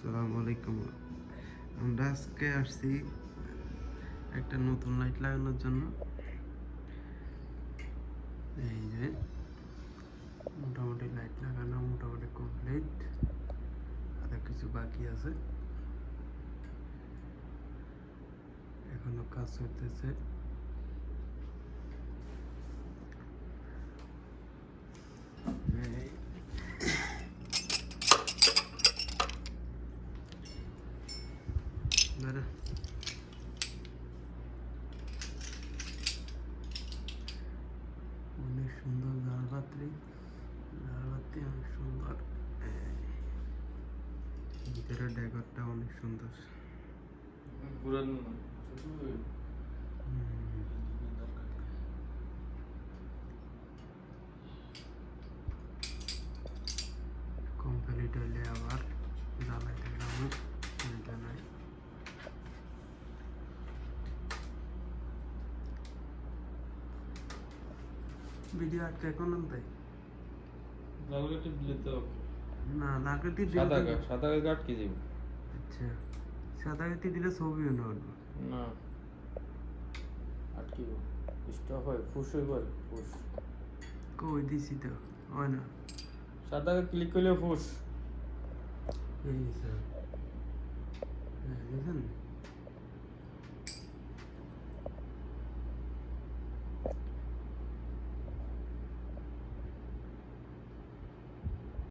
আসসালামু আলাইকুম। আমরা আজকে আসছি একটা নতুন লাইট লাগানোর জন্য। এই যে মোটামুটি লাইট লাগানো মোটামুটি কমপ্লিট, আর কিছু বাকি আছে, এখনো কাজ চলতেছে। অনেক সুন্দর ঝাড়বাতি অনেক সুন্দর। ভিতরে ডেকরটা অনেক সুন্দর। কমপ্লিট হইলে আবার জ্বালাই দিলাম, এটা নাই। ভিডিও আটকে এখন দেয় লালগাটি দিলে তো না, লাগাতে সাদা গাছ আটকে যাবে। আচ্ছা, সাদা গাতি দিলে ছবিও না উঠবে না, আটকিব, স্টপ হয়, ফুস হইব, আর ফুস কই দিছি তো হয় না। সাদা ক্লিক করলে ফুস। এই স্যার